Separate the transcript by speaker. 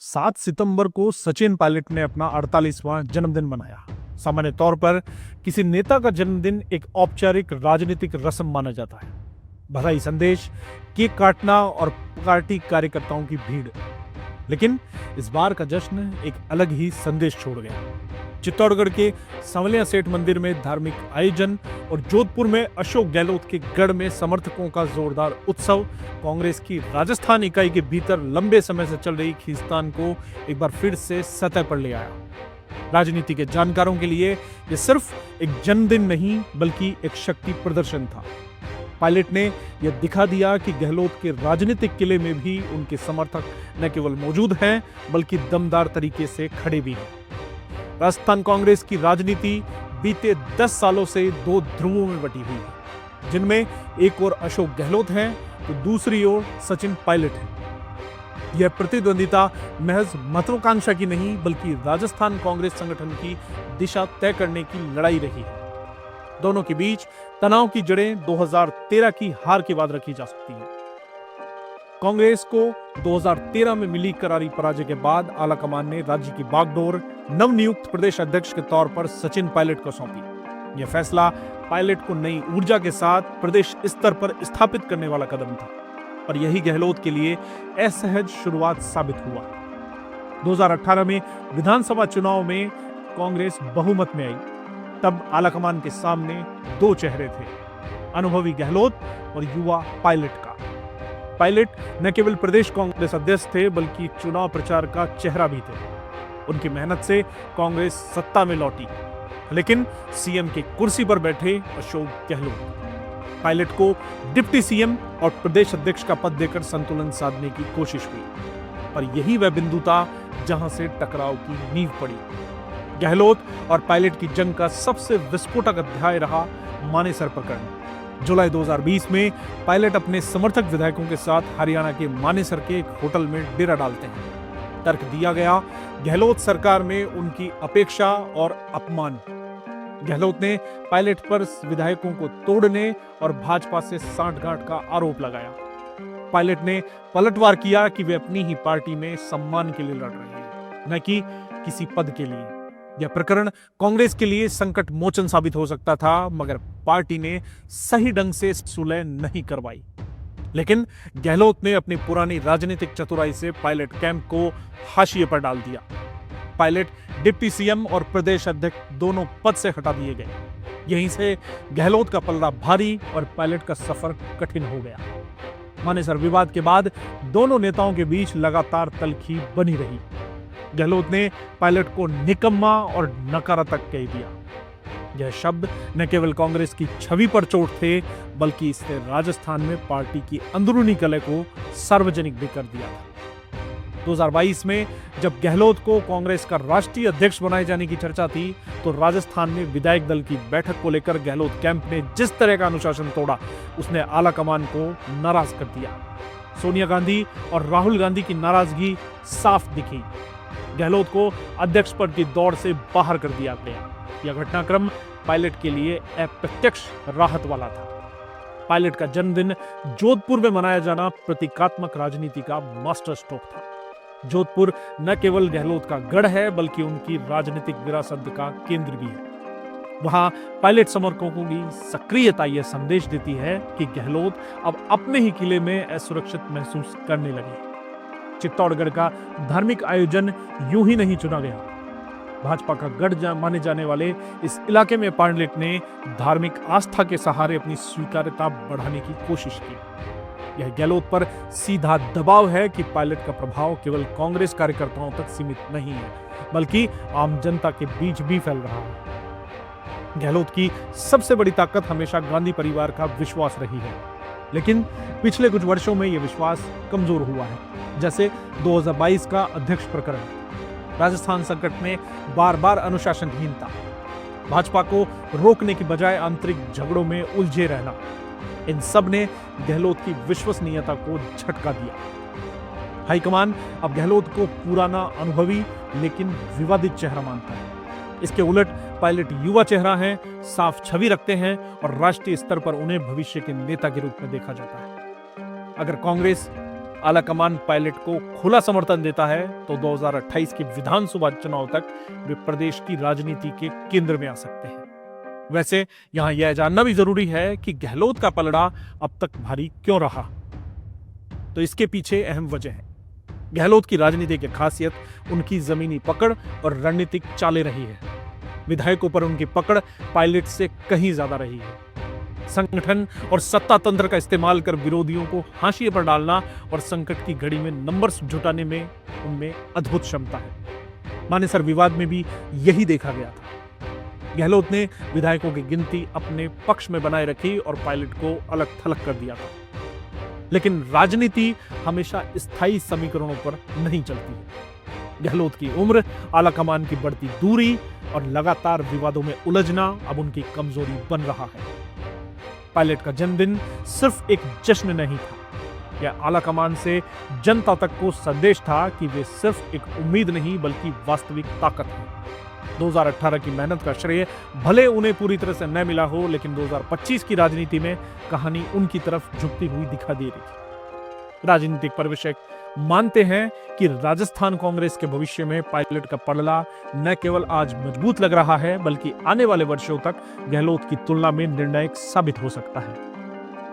Speaker 1: 7 सितंबर को सचिन पायलट ने अपना 48वां जन्मदिन मनाया। सामान्य तौर पर किसी नेता का जन्मदिन एक औपचारिक राजनीतिक रस्म माना जाता है। बधाई संदेश, केक काटना और पार्टी कार्यकर्ताओं की भीड़। लेकिन इस बार का जश्न एक अलग ही संदेश छोड़ गया। चित्तौड़गढ़ के संवलिया सेठ मंदिर में धार्मिक आयोजन और जोधपुर में अशोक गहलोत के गढ़ में समर्थकों का जोरदार उत्सव कांग्रेस की राजस्थान इकाई के भीतर लंबे समय से चल रही खींचतान को एक बार फिर से सतह पर ले आया। राजनीति के जानकारों के लिए यह सिर्फ एक जन्मदिन नहीं बल्कि एक शक्ति प्रदर्शन था। पायलट ने यह दिखा दिया कि गहलोत के राजनीतिक किले में भी उनके समर्थक न केवल मौजूद हैं बल्कि दमदार तरीके से खड़े भी हैं। राजस्थान कांग्रेस की राजनीति बीते 10 सालों से दो ध्रुवों में बटी हुई है, जिनमें एक ओर अशोक गहलोत हैं तो दूसरी ओर सचिन पायलट हैं। यह प्रतिद्वंदिता महज महत्वाकांक्षा की नहीं बल्कि राजस्थान कांग्रेस संगठन की दिशा तय करने की लड़ाई रही है। दोनों के बीच तनाव की जड़ें 2013 की हार के बाद रखी जा सकती हैं। कांग्रेस को 2013 में मिली करारी पराजय के बाद आलाकमान ने राज्य की बागडोर नवनियुक्त प्रदेश अध्यक्ष के तौर पर सचिन पायलट को सौंपी। यह फैसला पायलट को नई ऊर्जा के साथ प्रदेश स्तर पर स्थापित करने वाला कदम था, और यही गहलोत के लिए असहज शुरुआत साबित हुआ। 2018 में विधानसभा चुनाव में कांग्रेस बहुमत में आई। तब आलाकमान के सामने दो चेहरे थे, अनुभवी गहलोत और युवा पायलट का। पायलट न केवल प्रदेश कांग्रेस अध्यक्ष थे बल्कि चुनाव प्रचार का चेहरा भी थे। उनकी मेहनत से कांग्रेस सत्ता में लौटी, लेकिन सीएम की कुर्सी पर बैठे अशोक गहलोत। पायलट को डिप्टी सीएम और प्रदेश अध्यक्ष का पद देकर संतुलन साधने की कोशिश हुई, पर यही वह बिंदु था जहां से टकराव की नींव पड़ी। गहलोत और पायलट की जंग का सबसे विस्फोटक अध्याय रहा मानेसर प्रकरण। जुलाई 2020 में पायलट अपने समर्थक विधायकों के साथ हरियाणा के मानेसर के एक होटल में डेरा डालते हैं। तर्क दिया गया, गहलोत सरकार में उनकी अपेक्षा और अपमान। गहलोत ने पायलट पर विधायकों को तोड़ने और भाजपा से सांठगांठ का आरोप लगाया। पायलट ने पलटवार किया कि वे अपनी ही पार्टी में सम्मान के लिए लड़ रहे हैं, न कि किसी पद के लिए। यह प्रकरण कांग्रेस के लिए संकट मोचन साबित हो सकता था, मगर पार्टी ने सही ढंग से सुलह नहीं करवाई। लेकिन गहलोत ने अपनी पुरानी राजनीतिक चतुराई से पायलट कैंप को हाशिए पर डाल दिया। पायलट डिप्टी सीएम और प्रदेश अध्यक्ष दोनों पद से हटा दिए गए। यहीं से गहलोत का पलड़ा भारी और पायलट का सफर कठिन हो गया। मानेसर विवाद के बाद दोनों नेताओं के बीच लगातार तलखी बनी रही। गहलोत ने पायलट को निकम्मा और नकारात्मक कह दिया। यह शब्द न केवल कांग्रेस की छवि पर चोट थे बल्कि इसने राजस्थान में पार्टी की अंदरूनी कलह को सार्वजनिक भी कर दिया था। 2022 में जब गहलोत को कांग्रेस का राष्ट्रीय अध्यक्ष बनाए जाने की चर्चा थी तो राजस्थान में विधायक दल की बैठक को लेकर गहलोत कैंप ने जिस तरह का अनुशासन तोड़ा, उसने आलाकमान को नाराज कर दिया। सोनिया गांधी और राहुल गांधी की नाराजगी साफ दिखी। गहलोत को अध्यक्ष पद की दौड़ से बाहर कर दिया गया। यह घटनाक्रम पायलट के लिए अप्रत्यक्ष राहत वाला था। पायलट का जन्मदिन जोधपुर में मनाया जाना प्रतीकात्मक राजनीति का मास्टर स्ट्रोक था। जोधपुर न केवल गहलोत का गढ़ है बल्कि उनकी राजनीतिक विरासत का केंद्र भी है। वहां पायलट समर्थकों की सक्रियता यह संदेश देती है कि गहलोत अब अपने ही किले में असुरक्षित महसूस करने लगे। चित्तौड़गढ़ का धार्मिक आयोजन यूं ही नहीं चुना गया। भाजपा का गढ़ माने जाने वाले इस इलाके में पायलट ने धार्मिक आस्था के सहारे अपनी स्वीकार्यता बढ़ाने की कोशिश की। यह गहलोत पर सीधा दबाव है कि पायलट का प्रभाव केवल कांग्रेस कार्यकर्ताओं तक सीमित नहीं है बल्कि आम जनता के बीच भी फैल रहा है। गहलोत की सबसे बड़ी ताकत हमेशा गांधी परिवार का विश्वास रही है, लेकिन पिछले कुछ वर्षों में यह विश्वास कमजोर हुआ है। जैसे 2022 का अध्यक्ष प्रकरण, राजस्थान संकट में बार बार अनुशासनहीनता, भाजपा को रोकने की बजाय आंतरिक झगड़ों में उलझे रहना, इन सब ने गहलोत की विश्वसनीयता को झटका दिया। हाईकमान अब गहलोत को पुराना अनुभवी लेकिन विवादित चेहरा मानता है। इसके उलट पायलट युवा चेहरा है, साफ छवि रखते हैं और राष्ट्रीय स्तर पर उन्हें भविष्य के नेता के रूप में देखा जाता है। अगर कांग्रेस आलाकमान पायलट को खुला समर्थन देता है तो 2028 के विधानसभा चुनाव तक वे प्रदेश की राजनीति के केंद्र में आ सकते हैं। वैसे यहां यह जानना भी जरूरी है कि गहलोत का पलड़ा अब तक भारी क्यों रहा। तो इसके पीछे अहम वजह है। गहलोत की राजनीति की खासियत उनकी जमीनी पकड़ और रणनीतिक चालें रही है। विधायकों पर उनकी पकड़ पायलट से कहीं ज्यादा रही है। संगठन और सत्ता तंत्र का इस्तेमाल कर विरोधियों को हाशिए पर डालना और संकट की घड़ी में नंबर्स जुटाने में उनमें अद्भुत क्षमता है। मानेसर विवाद में भी यही देखा गया था। गहलोत ने विधायकों की गिनती अपने पक्ष में बनाए रखी और पायलट को अलग थलग कर दिया था। लेकिन राजनीति हमेशा स्थायी समीकरणों पर नहीं चलती है। गहलोत की उम्र, आलाकमान की बढ़ती दूरी और लगातार विवादों में उलझना अब उनकी कमजोरी बन रहा है। पायलट का जन्मदिन सिर्फ एक जश्न नहीं था। यह आलाकमान से जनता तक को संदेश था कि वे सिर्फ एक उम्मीद नहीं बल्कि वास्तविक ताकत है। 2018 की मेहनत का श्रेय भले उन्हें पूरी तरह से न मिला हो, लेकिन 2025 की राजनीति में कहानी उनकी तरफ झुकती हुई दिखा दे रही थी। राजनीतिक पर्यवेक्षक मानते हैं कि राजस्थान कांग्रेस के भविष्य में पायलट का पलड़ा न केवल आज मजबूत लग रहा है बल्कि आने वाले वर्षों तक गहलोत की तुलना में निर्णायक साबित हो सकता है।